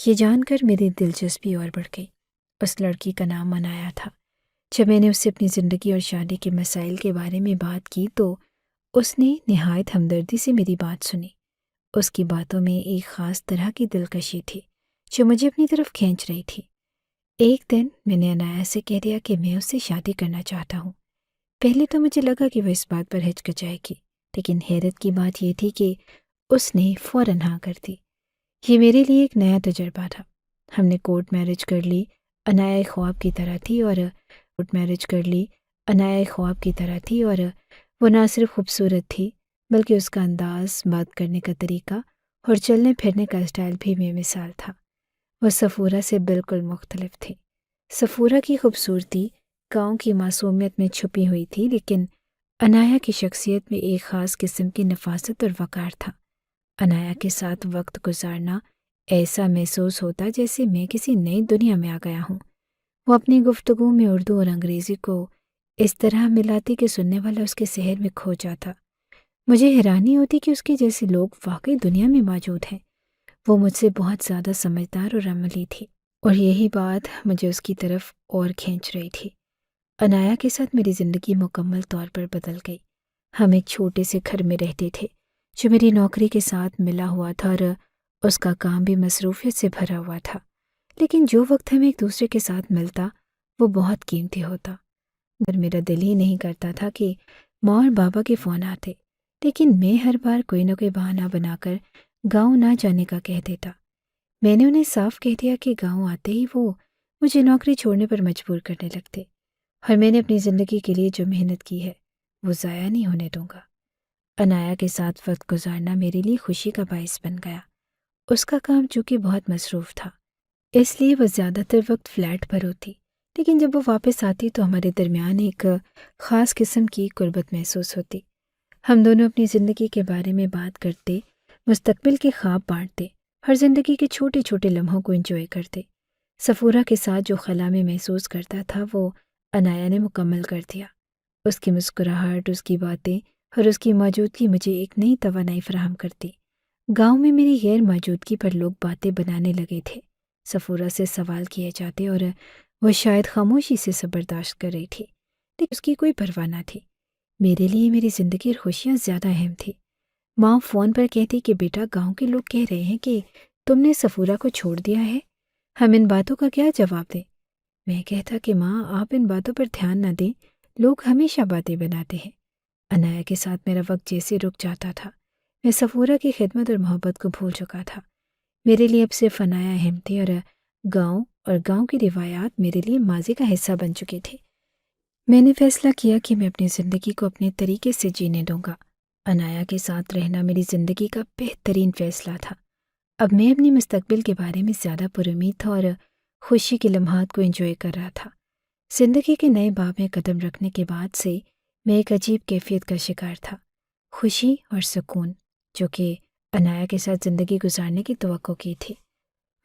یہ جان کر میری دلچسپی اور بڑھ گئی۔ اس لڑکی کا نام منایا تھا۔ جب میں نے اس سے اپنی زندگی اور شادی کے مسائل کے بارے میں بات کی تو اس نے نہایت ہمدردی سے میری بات سنی۔ اس کی باتوں میں ایک خاص طرح کی دلکشی تھی جو مجھے اپنی طرف کھینچ رہی تھی۔ ایک دن میں نے عنایا سے کہہ دیا کہ میں اس سے شادی کرنا چاہتا ہوں۔ پہلے تو مجھے لگا کہ وہ اس بات پر ہچکچائے گی، لیکن حیرت کی بات یہ تھی کہ اس نے فوراً ہاں کر دی۔ یہ میرے لیے ایک نیا تجربہ تھا۔ ہم نے کورٹ میرج کر لی، عنایا ایک خواب کی طرح تھی اور وہ نہ صرف خوبصورت تھی بلکہ اس کا انداز، بات کرنے کا طریقہ اور چلنے پھرنے کا اسٹائل بھی بے مثال تھا۔ وہ صفورہ سے بالکل مختلف تھی۔ صفورہ کی خوبصورتی گاؤں کی معصومیت میں چھپی ہوئی تھی، لیکن عنایا کی شخصیت میں ایک خاص قسم کی نفاست اور وقار تھا۔ عنایا کے ساتھ وقت گزارنا ایسا محسوس ہوتا جیسے میں کسی نئی دنیا میں آ گیا ہوں۔ وہ اپنی گفتگو میں اردو اور انگریزی کو اس طرح ملاتی کہ سننے والا اس کے سحر میں کھو جاتا۔ مجھے حیرانی ہوتی کہ اس کے جیسے لوگ واقعی دنیا میں موجود ہیں۔ وہ مجھ سے بہت زیادہ سمجھدار اور عملی تھی، اور یہی بات مجھے اس کی طرف اور کھینچ رہی تھی۔ عنایا کے ساتھ میری زندگی مکمل طور پر بدل گئی۔ ہم ایک چھوٹے سے گھر میں رہتے تھے جو میری نوکری کے ساتھ ملا ہوا تھا، اور اس کا کام بھی مصروفیت سے بھرا ہوا تھا، لیکن جو وقت ہمیں ایک دوسرے کے ساتھ ملتا وہ بہت قیمتی ہوتا۔ مگر میرا دل ہی نہیں کرتا تھا کہ ماں اور بابا کے فون آتے، لیکن میں ہر بار کوئی نہ کوئی بہانہ بنا کر گاؤں نہ جانے کا کہہ دیتا۔ میں نے انہیں صاف کہہ دیا کہ گاؤں آتے ہی وہ مجھے نوکری چھوڑنے پر مجبور کرنے لگتے، اور میں نے اپنی زندگی کے لیے جو محنت کی ہے وہ ضائع نہیں ہونے دوں گا۔ عنایا کے ساتھ وقت گزارنا میرے لیے خوشی کا باعث بن گیا۔ اس کا کام چونکہ بہت مصروف تھا، اس لیے وہ زیادہ تر وقت فلیٹ پر ہوتی، لیکن جب وہ واپس آتی تو ہمارے درمیان ایک خاص قسم کی قربت محسوس ہوتی۔ ہم دونوں اپنی زندگی کے بارے میں بات کرتے، مستقبل کے خواب بانٹتے، ہر زندگی کے چھوٹے چھوٹے لمحوں کو انجوائے کرتے۔ صفورہ کے ساتھ جو خلا میں محسوس کرتا تھا وہ عنایا نے مکمل کر دیا۔ اس کی مسکراہٹ، اس کی باتیں اور اس کی موجودگی مجھے ایک نئی توانائی فراہم کرتی۔ گاؤں میں میری غیر موجودگی پر لوگ باتیں بنانے لگے تھے، صفورہ سے سوال کیے جاتے اور وہ شاید خاموشی سے برداشت کر رہی تھی، لیکن اس کی کوئی پرواہ نہ تھی۔ میرے لیے میری زندگی اور خوشیاں زیادہ اہم تھی۔ ماں فون پر کہتی کہ بیٹا گاؤں کے لوگ کہہ رہے ہیں کہ تم نے صفورہ کو چھوڑ دیا ہے، ہم ان باتوں کا کیا جواب دیں؟ میں کہتا کہ ماں آپ ان باتوں پر دھیان نہ دیں، لوگ ہمیشہ باتیں بناتے ہیں۔ عنایا کے ساتھ میرا وقت جیسے رک جاتا تھا۔ میں صفورہ کی خدمت اور محبت کو بھول چکا تھا۔ میرے لیے اب صرف عنایا اہم تھی، اور گاؤں کی روایات میرے لیے ماضی کا حصہ بن چکی تھی۔ میں نے فیصلہ کیا کہ میں اپنی زندگی کو اپنے طریقے سے جینے دوں گا۔ عنایا کے ساتھ رہنا میری زندگی کا بہترین فیصلہ تھا۔ اب میں اپنی مستقبل کے بارے میں زیادہ پرامید تھا اور خوشی کے لمحات کو انجوائے کر رہا تھا۔ زندگی کے نئے باب میں قدم رکھنے کے بعد سے میں ایک عجیب کیفیت کا شکار تھا، خوشی اور سکون جو کہ عنایا کے ساتھ زندگی گزارنے کی توقع کی تھی،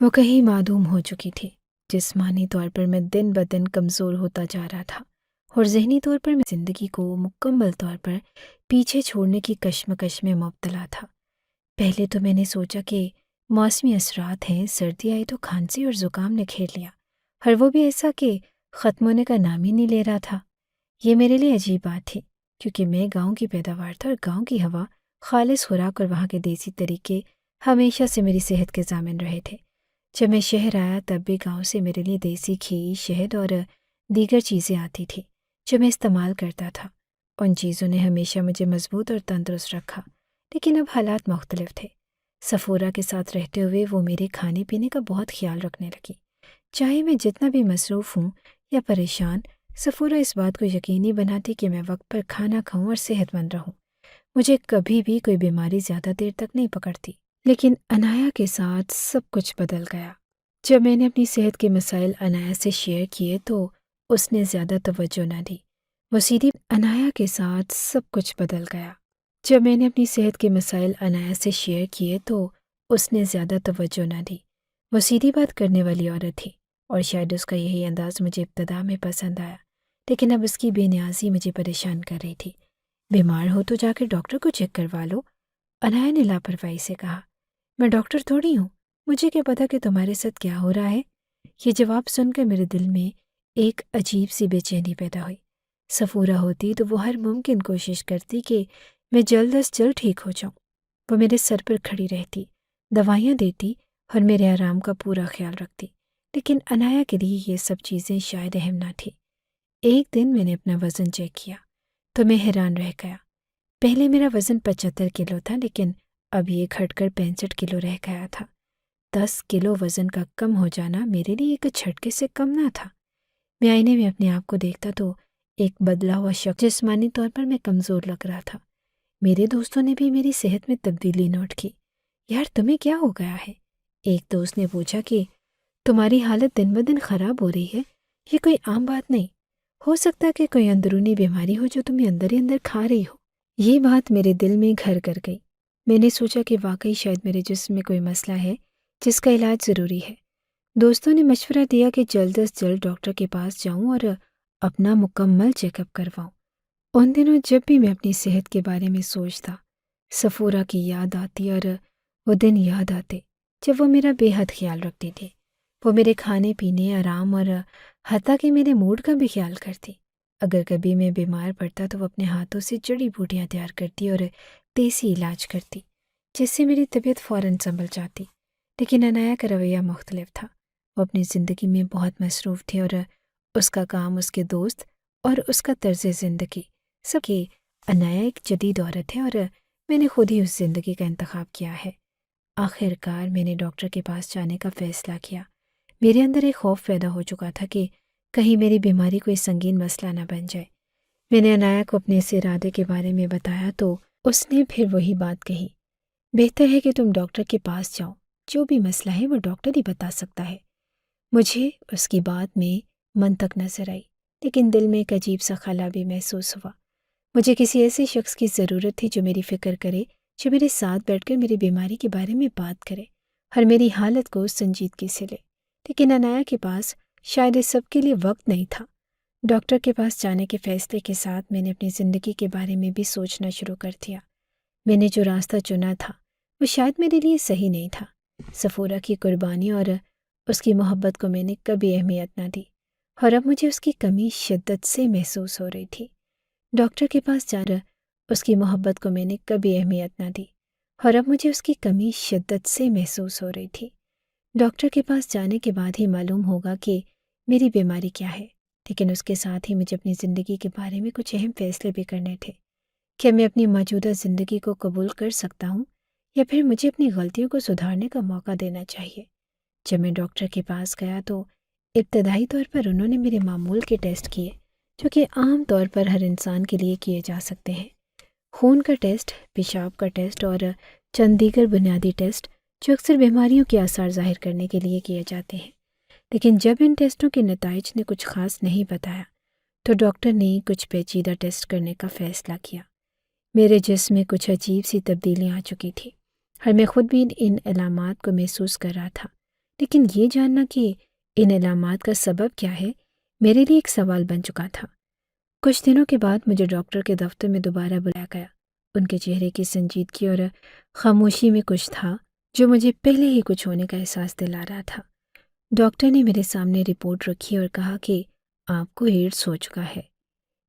وہ کہیں معدوم ہو چکی تھی۔ جسمانی طور پر میں دن بدن کمزور ہوتا جا رہا تھا، اور ذہنی طور پر میں زندگی کو مکمل طور پر پیچھے چھوڑنے کی کشمکش میں مبتلا تھا۔ پہلے تو میں نے سوچا کہ موسمی اثرات ہیں، سردی آئی تو کھانسی اور زکام نے گھیر لیا، اور وہ بھی ایسا کہ ختم ہونے کا نام ہی نہیں لے رہا تھا۔ یہ میرے لیے عجیب بات تھی، کیونکہ میں گاؤں کی پیداوار تھا، اور گاؤں کی ہوا، خالص خوراک اور وہاں کے دیسی طریقے ہمیشہ سے میری صحت کے ضامن رہے تھے۔ جب میں شہر آیا تب بھی گاؤں سے میرے لیے دیسی گھی، شہد اور دیگر چیزیں آتی تھیں جو میں استعمال کرتا تھا۔ ان چیزوں نے ہمیشہ مجھے مضبوط اور تندرست رکھا، لیکن اب حالات مختلف تھے۔ صفورہ کے ساتھ رہتے ہوئے وہ میرے کھانے پینے کا بہت خیال رکھنے لگی۔ چاہے میں جتنا بھی مصروف ہوں یا پریشان، صفورہ اس بات کو یقینی بناتی کہ میں وقت پر کھانا کھاؤں اور صحت مند رہوں۔ مجھے کبھی بھی کوئی بیماری زیادہ دیر تک نہیں پکڑتی۔ لیکن عنایا کے ساتھ سب کچھ بدل گیا۔ جب میں نے اپنی صحت کے مسائل عنایا سے شیئر کیے تو اس نے زیادہ توجہ نہ دی۔ عنایا کے ساتھ سب کچھ بدل گیا۔ جب میں نے اپنی صحت کے مسائل عنایا سے شیئر کیے تو اس نے زیادہ توجہ نہ دی۔ وہ سیدھی بات کرنے والی عورت تھی، اور شاید اس کا یہی انداز مجھے ابتدا میں پسند آیا، لیکن اب اس کی بے نیازی مجھے پریشان کر رہی تھی۔ بیمار ہو تو جا کے ڈاکٹر کو چیک کروا لو، عنایا نے لاپرواہی سے کہا۔ میں ڈاکٹر تھوڑی ہوں، مجھے کیا پتا کہ تمہارے ساتھ کیا ہو رہا ہے؟ یہ جواب سن کر میرے دل میں ایک عجیب سی بے چینی پیدا ہوئی۔ صفورہ ہوتی تو وہ ہر ممکن کوشش کرتی کہ میں جلد از جلد ٹھیک ہو جاؤں۔ وہ میرے سر پر کھڑی رہتی، دوائیاں دیتی اور میرے آرام کا پورا خیال رکھتی، لیکن انایا کے لیے یہ سب چیزیں شاید اہم نہ تھیں۔ ایک دن میں نے اپنا وزن چیک کیا تو میں حیران رہ گیا۔ پہلے میرا وزن 75 کلو تھا، لیکن اب یہ گھٹ کر 65 کلو رہ گیا تھا۔ 10 کلو وزن کا کم ہو جانا میرے لیے ایک جھٹکے سے کم نہ تھا۔ میں آئینے میں اپنے آپ کو دیکھتا تو ایک بدلا ہوا شخص، جسمانی طور پر میں کمزور لگ رہا تھا۔ میرے دوستوں نے بھی میری صحت میں تبدیلی نوٹ کی۔ یار تمہیں کیا ہو گیا ہے؟ ایک دوست نے پوچھا کہ تمہاری حالت دن بدن خراب ہو رہی ہے، یہ کوئی عام بات نہیں، ہو سکتا کہ کوئی اندرونی بیماری ہو جو تمہیں اندر ہی اندر کھا رہی ہو۔ یہ بات میرے دل میں گھر کر گئی۔ میں نے سوچا کہ واقعی شاید میرے جسم میں کوئی مسئلہ ہے جس کا علاج ضروری ہے۔ دوستوں نے مشورہ دیا کہ جلد از جلد ڈاکٹر کے پاس جاؤں اور اپنا مکمل چیک اپ کرواؤں۔ ان دنوں جب بھی میں اپنی صحت کے بارے میں سوچتا، صفورہ کی یاد آتی اور وہ دن یاد آتے جب وہ میرا بے حد خیال رکھتی تھی۔ وہ میرے کھانے پینے، آرام اور حتیٰ کہ میرے موڈ کا بھی خیال کرتی۔ اگر کبھی میں بیمار پڑتا تو وہ اپنے ہاتھوں سے جڑی بوٹیاں تیار کرتی اور دیسی علاج کرتی، جس سے میری طبیعت فوراً سنبھل جاتی۔ لیکن انایا کا رویہ مختلف تھا۔ وہ اپنی زندگی میں بہت مصروف تھی اور اس کا کام، اس کے دوست اور اس کا طرز زندگی سب کی۔ انایا ایک جدید عورت ہے اور میں نے خود ہی اس زندگی کا انتخاب کیا ہے۔ آخر کار میں نے ڈاکٹر کے پاس جانے کا فیصلہ کیا۔ میرے اندر ایک خوف پیدا ہو چکا تھا کہ کہیں میری بیماری کوئی سنگین مسئلہ نہ بن جائے۔ میں نے انایا کو اپنے اس ارادے کے بارے میں بتایا تو اس نے پھر وہی بات کہی، بہتر ہے کہ تم ڈاکٹر کے پاس جاؤ، جو بھی مسئلہ ہے وہ ڈاکٹر ہی بتا سکتا ہے۔ مجھے اس کی بات میں منطق نظر آئی، لیکن دل میں ایک عجیب سا خلا بھی محسوس ہوا۔ مجھے کسی ایسے شخص کی ضرورت تھی جو میری فکر کرے، جو میرے ساتھ بیٹھ کر میری بیماری کے بارے میں بات کرے اور میری حالت کو سنجیدگی سے لے۔ لیکن انایا کے پاس شاید اس سب کے لیے وقت نہیں تھا۔ ڈاکٹر کے پاس جانے کے فیصلے کے ساتھ میں نے اپنی زندگی کے بارے میں بھی سوچنا شروع کر دیا۔ میں نے جو راستہ چنا تھا وہ شاید میرے لیے صحیح نہیں تھا۔ صفورہ کی قربانی اور اس کی محبت کو میں نے کبھی اہمیت نہ دی، اور اب مجھے اس کی کمی شدت سے محسوس ہو رہی تھی۔ ڈاکٹر کے پاس جا کر اس کی محبت کو میں نے کبھی اہمیت نہ دی، اور اب مجھے اس کی کمی شدت سے محسوس ہو رہی تھی۔ ڈاکٹر کے پاس جانے کے بعد ہی معلوم ہوگا کہ میری بیماری کیا ہے، لیکن اس کے ساتھ ہی مجھے اپنی زندگی کے بارے میں کچھ اہم فیصلے بھی کرنے تھے۔ کیا میں اپنی موجودہ زندگی کو قبول کر سکتا ہوں، یا پھر مجھے اپنی غلطیوں کو سدھارنے کا موقع دینا چاہیے؟ جب میں ڈاکٹر کے پاس گیا تو ابتدائی طور پر انہوں نے میرے معمول کے ٹیسٹ کیے، جو کہ عام طور پر ہر انسان کے لیے کیے جا سکتے ہیں۔ خون کا ٹیسٹ، پیشاب کا ٹیسٹ اور چند دیگر بنیادی ٹیسٹ جو اکثر بیماریوں کے آثار ظاہر کرنے کے لیے کیے جاتے ہیں۔ لیکن جب ان ٹیسٹوں کے نتائج نے کچھ خاص نہیں بتایا تو ڈاکٹر نے کچھ پیچیدہ ٹیسٹ کرنے کا فیصلہ کیا۔ میرے جسم میں کچھ عجیب سی تبدیلیاں آ چکی تھیں، اور میں خود بھی ان علامات کو محسوس کر رہا تھا۔ لیکن یہ جاننا کہ ان علامات کا سبب کیا ہے میرے لیے ایک سوال بن چکا تھا۔ کچھ دنوں کے بعد مجھے ڈاکٹر کے دفتر میں دوبارہ بلایا گیا۔ ان کے چہرے کی سنجیدگی اور خاموشی میں کچھ تھا جو مجھے پہلے ہی کچھ ہونے کا احساس دلا رہا تھا۔ ڈاکٹر نے میرے سامنے رپورٹ رکھی اور کہا کہ آپ کو ایڈز ہو چکا ہے۔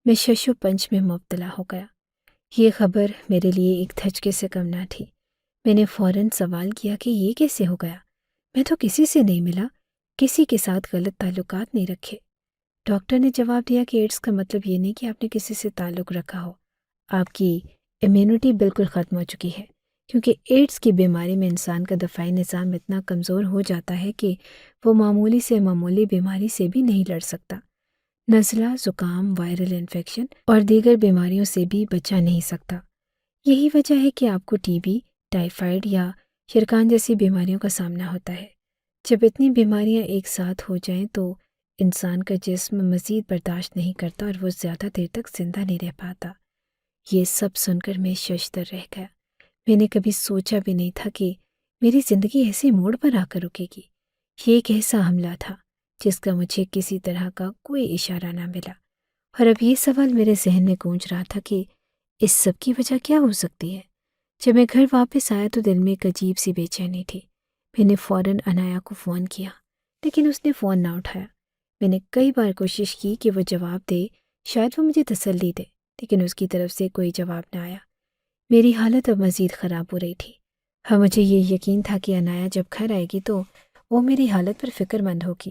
میں شش و پنج میں مبتلا ہو گیا۔ یہ خبر میرے لیے ایک دھچکے سے کم نہ تھی۔ میں نے فوراً سوال کیا کہ یہ کیسے ہو گیا؟ میں تو کسی سے نہیں ملا، کسی کے ساتھ غلط تعلقات نہیں رکھے۔ ڈاکٹر نے جواب دیا کہ ایڈز کا مطلب یہ نہیں کہ آپ نے کسی سے تعلق رکھا ہو۔ آپ کی امیونٹی بالکل ختم ہو چکی ہے، کیونکہ ایڈز کی بیماری میں انسان کا دفاعی نظام اتنا کمزور ہو جاتا ہے کہ وہ معمولی سے معمولی بیماری سے بھی نہیں لڑ سکتا۔ نزلہ، زکام، وائرل انفیکشن اور دیگر بیماریوں سے بھی بچا نہیں سکتا۔ یہی وجہ ہے کہ آپ کو ٹی بی، ٹائیفائیڈ یا شرکان جیسی بیماریوں کا سامنا ہوتا ہے۔ جب اتنی بیماریاں ایک ساتھ ہو جائیں تو انسان کا جسم مزید برداشت نہیں کرتا اور وہ زیادہ دیر تک زندہ نہیں رہ پاتا۔ یہ سب سن کر میں ششدر رہ گیا۔ میں نے کبھی سوچا بھی نہیں تھا کہ میری زندگی ایسے موڑ پر آ کر رکے گی۔ یہ ایک ایسا حملہ تھا جس کا مجھے کسی طرح کا کوئی اشارہ نہ ملا، اور اب یہ سوال میرے ذہن میں گونج رہا تھا کہ اس سب کی وجہ کیا ہو سکتی ہے۔ جب میں گھر واپس آیا تو دل میں ایک عجیب سی بے چینی تھی۔ میں نے فوراً انایا کو فون کیا، لیکن اس نے فون نہ اٹھایا۔ میں نے کئی بار کوشش کی کہ وہ جواب دے، شاید وہ مجھے تسلی دے، لیکن اس کی طرف سے کوئی جواب نہ آیا۔ میری حالت اب مزید خراب ہو رہی تھی۔ ہاں، مجھے یہ یقین تھا کہ انایا جب گھر آئے گی تو وہ میری حالت پر فکر مند ہوگی۔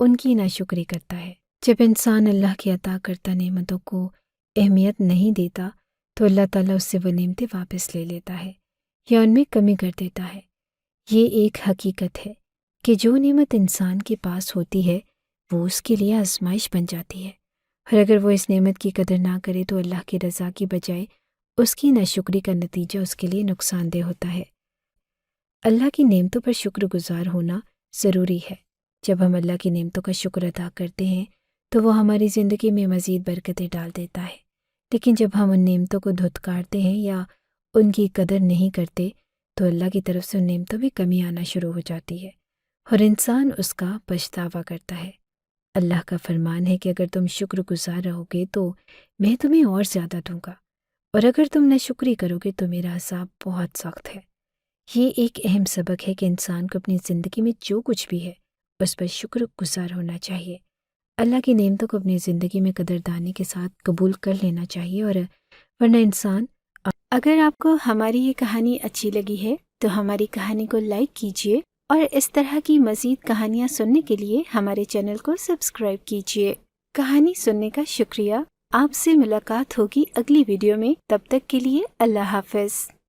ان کی ناشکری کرتا ہے۔ جب انسان اللہ کی عطا کرتا نعمتوں کو اہمیت نہیں دیتا تو اللہ تعالیٰ اس سے وہ نعمتیں واپس لے لیتا ہے یا ان میں کمی کر دیتا ہے۔ یہ ایک حقیقت ہے کہ جو نعمت انسان کے پاس ہوتی ہے وہ اس کے لیے آزمائش بن جاتی ہے، اور اگر وہ اس نعمت کی قدر نہ کرے تو اللہ کی رضا کی بجائے اس کی ناشکری کا نتیجہ اس کے لیے نقصان دہ ہوتا ہے۔ اللہ کی نعمتوں پر شکر گزار ہونا ضروری ہے۔ جب ہم اللہ کی نعمتوں کا شکر ادا کرتے ہیں تو وہ ہماری زندگی میں مزید برکتیں ڈال دیتا ہے، لیکن جب ہم ان نعمتوں کو دھتکارتے ہیں یا ان کی قدر نہیں کرتے تو اللہ کی طرف سے ان نعمتوں میں کمی آنا شروع ہو جاتی ہے اور انسان اس کا پچھتاوا کرتا ہے۔ اللہ کا فرمان ہے کہ اگر تم شکر گزار رہو گے تو میں تمہیں اور زیادہ دوں گا، اور اگر تم ناشکری کرو گے تو میرا عذاب بہت سخت ہے۔ یہ ایک اہم سبق ہے کہ انسان کو اپنی زندگی میں جو کچھ بھی ہے اس پر شکر گزار ہونا چاہیے۔ اللہ کی نعمتوں کو اپنی زندگی میں قدردانی کے ساتھ قبول کر لینا چاہیے، اور ورنہ انسان اگر آپ کو ہماری یہ کہانی اچھی لگی ہے تو ہماری کہانی کو لائک کیجیے، اور اس طرح کی مزید کہانیاں سننے کے لیے ہمارے چینل کو سبسکرائب کیجیے۔ کہانی سننے کا شکریہ۔ آپ سے ملاقات ہوگی اگلی ویڈیو میں، تب تک کے لیے اللہ حافظ۔